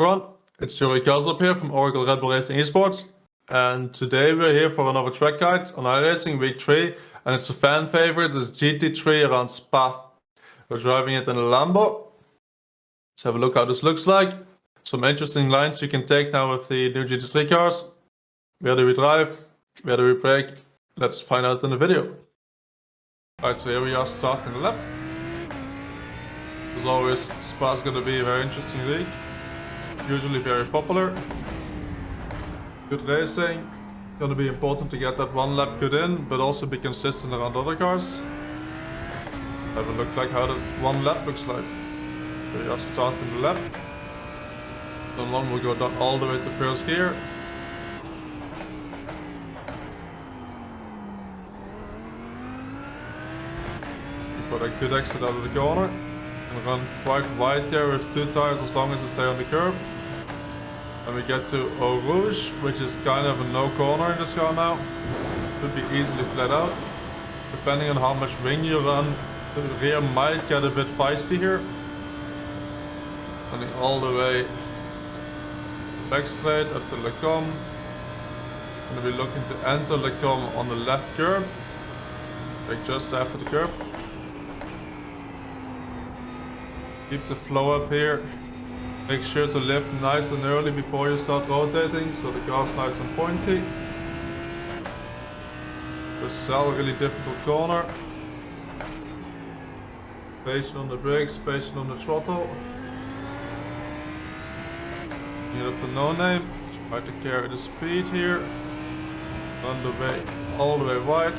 everyone, it's Yuri here from Oracle Red Bull Racing Esports, and today we're here for another track guide on iRacing Week 3, and it's a fan favorite, it's GT3 around Spa. We're driving it in a Lambo. Let's have a look how this looks like. Some interesting lines you can take now with the new GT3 cars. Where do we drive? Where do we brake? Let's find out in the video. Alright, so here we are starting the lap. As always, Spa is going to be a very interesting league. Usually very popular. Good racing. Going to be important to get that one lap good in, but also be consistent around other cars. Have a look like how that one lap looks like. We are starting the lap. Then one will go down all the way to first gear. Before that good exit out of the corner. And run quite wide there with two tires as long as they stay on the curb. And we get to Eau Rouge, which is kind of a no corner in this car now. Could be easily flat out. Depending on how much wing you run, the rear might get a bit feisty here. Running all the way back straight up to Le Com. Going to be looking to enter Le Com on the left curb. Like just after the curb. Keep the flow up here. Make sure to lift nice and early before you start rotating, so the car's nice and pointy. Sell a really difficult corner. Patient on the brakes, patient on the throttle. Get up to no name. Try to carry the speed here. Run the way all the way wide.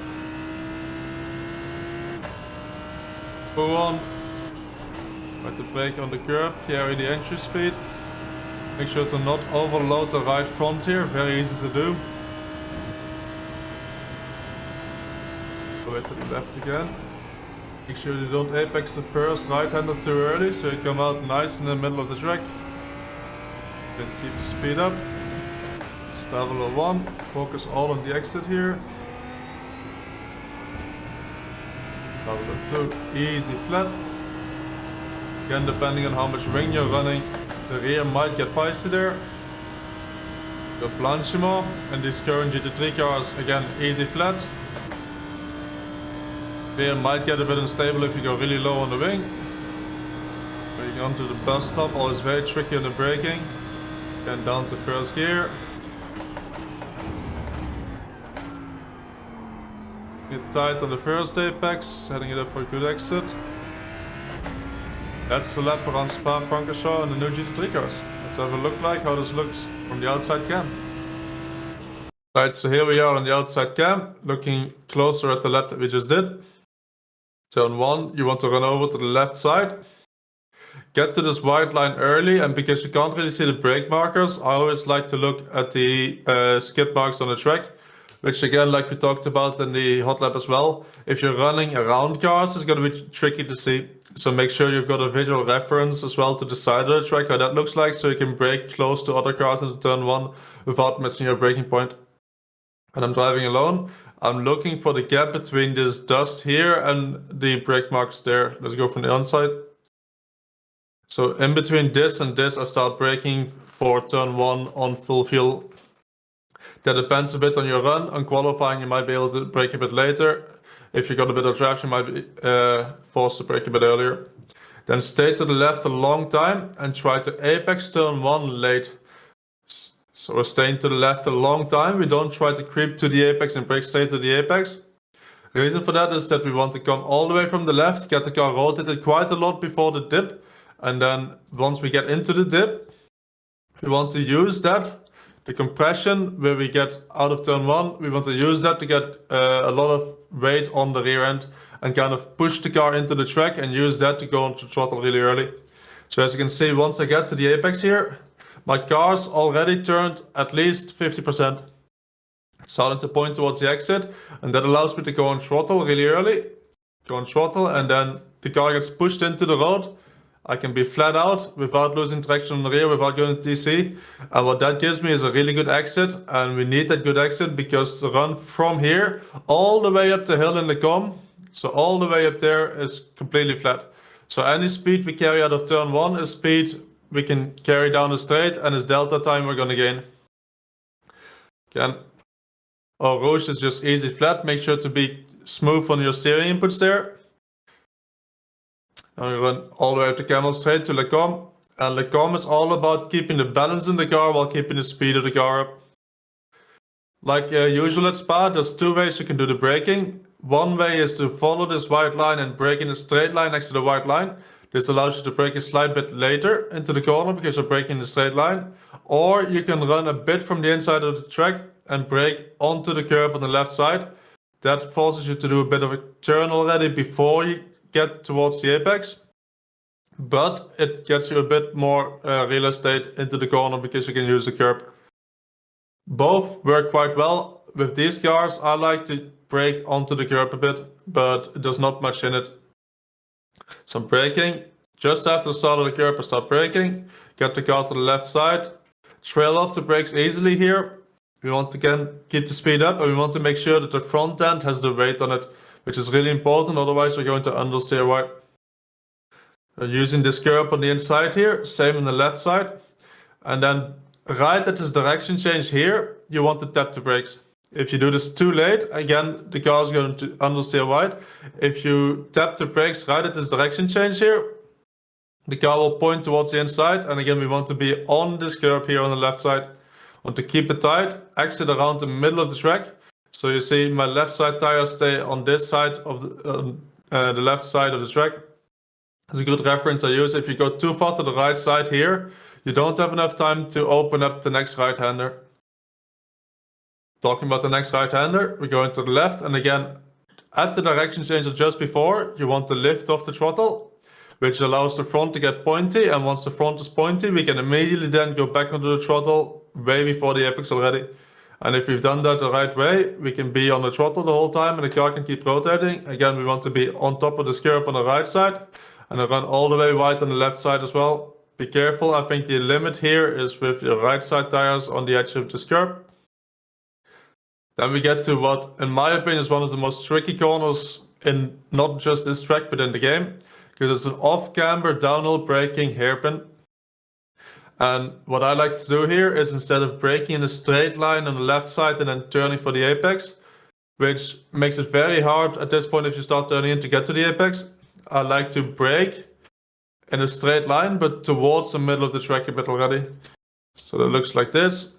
Go on. Try to brake on the curb, carry the entry speed. Make sure to not overload the right front here, very easy to do. Go away to the left again. Make sure you don't apex the first right-hander too early, so you come out nice in the middle of the track. Then keep the speed up. Start level 1, focus all on the exit here. Level 2, easy flat. Again, depending on how much wing you're running, the rear might get feisty there. The Blanchiment and these current GT3 cars, again, easy flat. Rear might get a bit unstable if you go really low on the wing. Going on to the bus stop, always very tricky on the braking. Again, down to first gear. Get tight on the first apex, setting it up for a good exit. That's the lap around Spa Francorchamps and the new GT3 cars. Let's have a look like how this looks from the outside cam. Right, so here we are on the outside cam, looking closer at the lap that we just did. Turn 1, you want to run over to the left side. Get to this white line early, and because you can't really see the brake markers, I always like to look at the skid marks on the track. Which again, like we talked about in the hot lap as well, if you're running around cars, it's going to be tricky to see. So make sure you've got a visual reference as well to the side of the track, how that looks like, so you can brake close to other cars into turn 1 without missing your braking point. And I'm driving alone. I'm looking for the gap between this dust here and the brake marks there. Let's go from the inside. So in between this and this, I start braking for turn 1 on full fuel. That depends a bit on your run. On qualifying, you might be able to brake a bit later. If you got a bit of draft, you might be forced to brake a bit earlier. Then stay to the left a long time and try to apex turn 1 late. So we're staying to the left a long time. We don't try to creep to the apex and brake straight to the apex. The reason for that is that we want to come all the way from the left, get the car rotated quite a lot before the dip. And then once we get into the dip, we want to use that. The compression where we get out of turn 1, we want to use that to get a lot of weight on the rear end and kind of push the car into the track and use that to go onto throttle really early. So as you can see, once I get to the apex here, my car's already turned at least 50%. Starting to point towards the exit, and that allows me to go on throttle really early. Go on throttle, and then the car gets pushed into the road. I can be flat out without losing traction on the rear, without going to DC. And what that gives me is a really good exit. And we need that good exit because the run from here all the way up the hill in the Com, so all the way up there, is completely flat. So any speed we carry out of turn 1 is speed we can carry down the straight, and his delta time we're gonna gain. Again, our rouge is just easy flat. Make sure to be smooth on your steering inputs there. Now we run all the way up to camel straight to Le Com. And Le Com is all about keeping the balance in the car while keeping the speed of the car up. Like usual at Spa, there's two ways you can do the braking. One way is to follow this white line and brake in a straight line next to the white line. This allows you to brake a slight bit later into the corner because you're braking in a straight line. Or you can run a bit from the inside of the track and brake onto the curb on the left side. That forces you to do a bit of a turn already before you get towards the apex. But it gets you a bit more real estate into the corner because you can use the curb. Both work quite well. With these cars, I like to brake onto the curb a bit, but there's not much in it. So I'm braking. Just after the start of the curb, I start braking. Get the car to the left side. Trail off the brakes easily here. We want to again keep the speed up, and we want to make sure that the front end has the weight on it, which is really important, otherwise we're going to understeer wide. We're using this curb on the inside here, same on the left side. And then right at this direction change here, you want to tap the brakes. If you do this too late, again, the car is going to understeer wide. If you tap the brakes right at this direction change here, the car will point towards the inside. And again, we want to be on this curb here on the left side. Want to keep it tight, exit around the middle of the track. So you see my left side tires stay on this side of the left side of the track. It's a good reference I use. If you go too far to the right side here, you don't have enough time to open up the next right-hander. Talking about the next right-hander, we're going to the left, and again, at the direction change of just before, you want to lift off the throttle, which allows the front to get pointy, and once the front is pointy, we can immediately then go back onto the throttle way before the apex already. And if we've done that the right way, we can be on the throttle the whole time, and the car can keep rotating. Again, we want to be on top of the curb on the right side, and I run all the way wide on the left side as well. Be careful, I think the limit here is with your right side tires on the edge of this curb. Then we get to what, in my opinion, is one of the most tricky corners in not just this track, but in the game. Because it's an off-camber, downhill braking hairpin. And what I like to do here is instead of braking in a straight line on the left side and then turning for the apex, which makes it very hard at this point if you start turning in to get to the apex, I like to brake in a straight line, but towards the middle of the track a bit already. So that looks like this.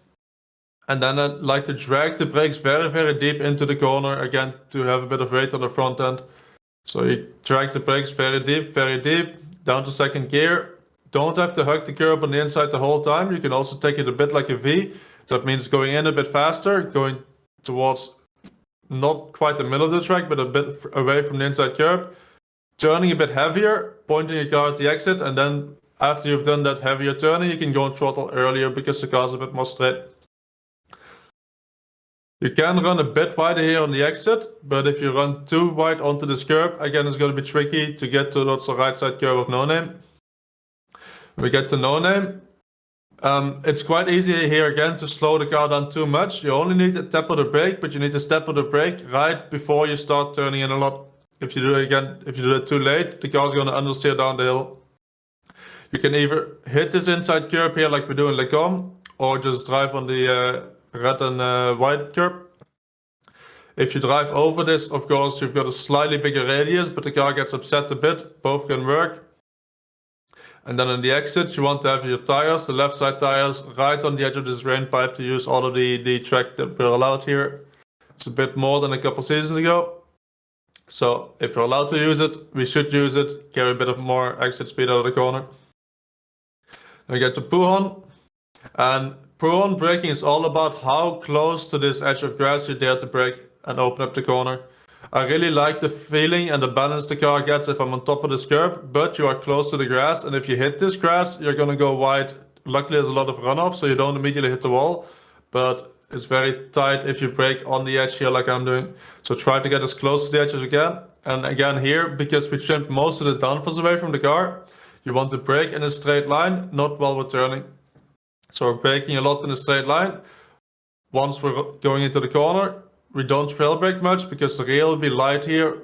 And then I like to drag the brakes very, very deep into the corner, again, to have a bit of weight on the front end. So you drag the brakes very deep, down to second gear. Don't have to hug the curb on the inside the whole time. You can also take it a bit like a V. That means going in a bit faster, going towards not quite the middle of the track, but a bit away from the inside curb. Turning a bit heavier, pointing your car at the exit, and then after you've done that heavier turning, you can go on throttle earlier because the car's a bit more straight. You can run a bit wider here on the exit, but if you run too wide onto this curb, again, it's going to be tricky to get towards the right side curb of No Name. When we get to No Name, it's quite easy here again to slow the car down too much. You only need to tap on the brake, but you need to step on the brake right before you start turning in a lot. If you do it again, if you do it too late, the car's going to understeer down the hill. You can either hit this inside curb here like we do in Le Com, or just drive on the red and white curb. If you drive over this, of course, you've got a slightly bigger radius, but the car gets upset a bit. Both can work. And then on the exit, you want to have your tires, the left side tires, right on the edge of this rain pipe to use all of the track that we're allowed here. It's a bit more than a couple seasons ago. So if you're allowed to use it, we should use it. Carry a bit of more exit speed out of the corner. Then we get to Pouhon. And Pouhon braking is all about how close to this edge of grass you dare to brake and open up the corner. I really like the feeling and the balance the car gets if I'm on top of this curb, but you are close to the grass, and if you hit this grass, you're going to go wide. Luckily there's a lot of runoff, so you don't immediately hit the wall, but it's very tight if you brake on the edge here like I'm doing. So try to get as close to the edge as you can. And again here, because we trimmed most of the downforce away from the car, you want to brake in a straight line, not while we're turning. So we're braking a lot in a straight line. Once we're going into the corner, we don't trail brake much because the rail will be light here.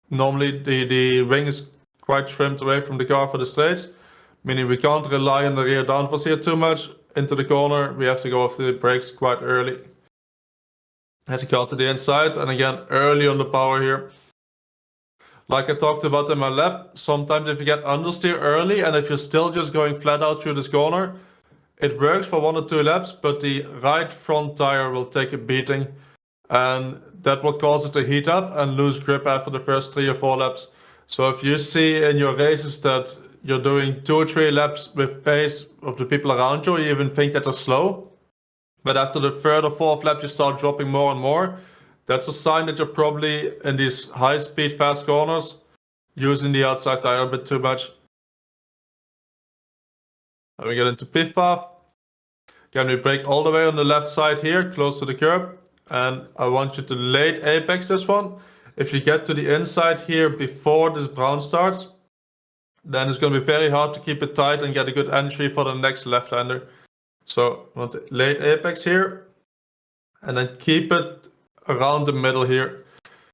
Normally the wing is quite trimmed away from the car for the straights. meaning we can't rely on the rear downforce here too much into the corner. We have to go off the brakes quite early. Had to go to the inside, and again, early on the power here. Like I talked about in my lap, sometimes if you get understeer early and if you're still just going flat out through this corner, it works for 1 or 2 laps, but the right front tire will take a beating, and that will cause it to heat up and lose grip after the first 3 or 4 laps. So if you see in your races that you're doing 2 or 3 laps with pace of the people around you, you even think that they're slow, but after the 3rd or 4th lap you start dropping more and more, that's a sign that you're probably in these high speed fast corners using the outside tire a bit too much. And we get into pit path. Again, we brake all the way on the left side here, close to the curb. And I want you to late apex this one. If you get to the inside here before this brown starts, then it's going to be very hard to keep it tight and get a good entry for the next left-hander. So I want to late apex here. And then keep it around the middle here.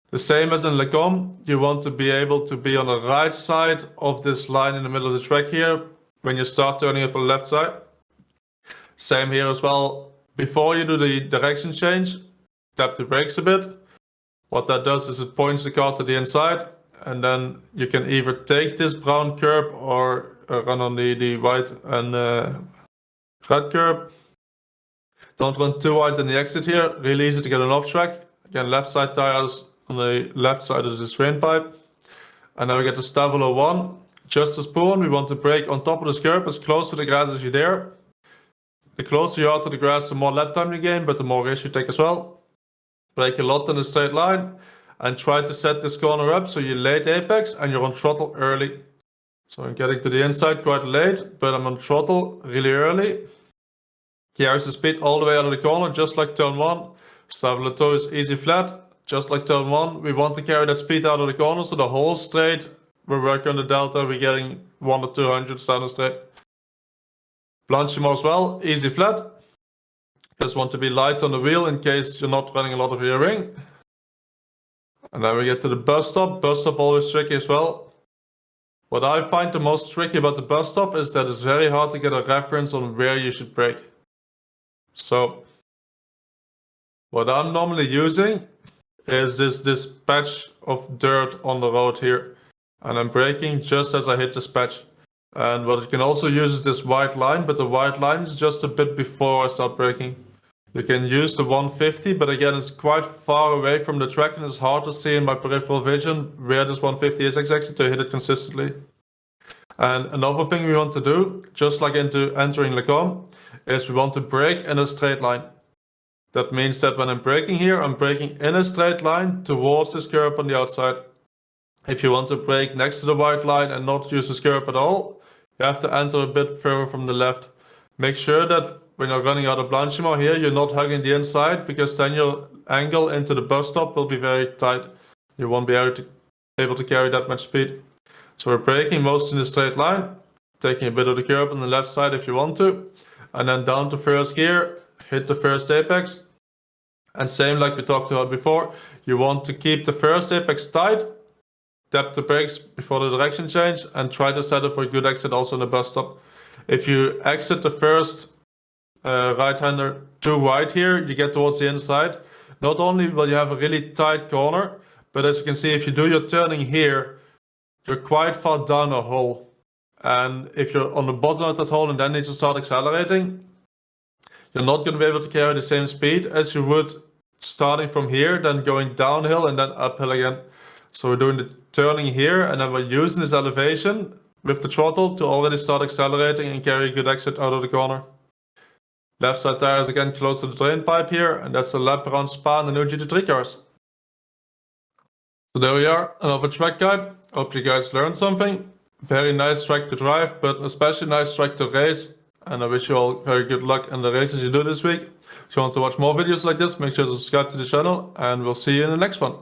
The same as in Lecom, you want to be able to be on the right side of this line in the middle of the track here when you start turning it for the left side. Same here as well. Before you do the direction change, tap the brakes a bit. What that does is it points the car to the inside, and then you can either take this brown curb or run on the white and red curb. Don't run too wide in the exit here, really easy to get an off track. Again, left side tires on the left side of this drain pipe. And now we get the Stavolo 1. Just as Spoon, we want to brake on top of this curb as close to the grass as you dare. The closer you are to the grass, the more lap time you gain, but the more risk you take as well. Brake a lot in a straight line and try to set this corner up so you late apex and you're on throttle early. So I'm getting to the inside quite late, but I'm on throttle really early. Carries the speed all the way out of the corner, just like turn 1. Stavolo 2 is easy flat, just like turn 1. We want to carry that speed out of the corner, so the whole straight, we're working on the delta, we're getting 1 or 200 standard straight. Blanchimont as well, easy flat. Just want to be light on the wheel in case you're not running a lot of rear ring. And then we get to the bus stop. Bus stop always tricky as well. What I find the most tricky about the bus stop is that it's very hard to get a reference on where you should brake. So what I'm normally using is this patch of dirt on the road here. And I'm braking just as I hit this patch. And what you can also use is this white line, but the white line is just a bit before I start braking. You can use the 150, but again, it's quite far away from the track and it's hard to see in my peripheral vision where this 150 is exactly to hit it consistently. And another thing we want to do, just like into entering Lecom, is we want to brake in a straight line. That means that when I'm braking here, I'm braking in a straight line towards this curb on the outside. If you want to brake next to the white line and not use this curb at all, you have to enter a bit further from the left. Make sure that when you're running out of Blanchimont here, you're not hugging the inside, because then your angle into the bus stop will be very tight. You won't be able to carry that much speed. So we're braking most in the straight line, taking a bit of the curb on the left side if you want to, and then down to first gear, hit the first apex. And same like we talked about before, you want to keep the first apex tight, tap the brakes before the direction change, and try to set up for a good exit also in the bus stop. If you exit the first right-hander too wide here, you get towards the inside. Not only will you have a really tight corner, but as you can see, if you do your turning here, you're quite far down a hole. And if you're on the bottom of that hole and then need to start accelerating, you're not going to be able to carry the same speed as you would starting from here, then going downhill and then uphill again. So we're doing the turning here, and then we're using this elevation with the throttle to already start accelerating and carry a good exit out of the corner. Left side tires again close to the drain pipe here, and that's a lap around Spa and the new GT3 cars. So there we are, another track guide. Hope you guys learned something. Very nice track to drive, but especially nice track to race. And I wish you all very good luck in the races you do this week. If you want to watch more videos like this, make sure to subscribe to the channel, and we'll see you in the next one.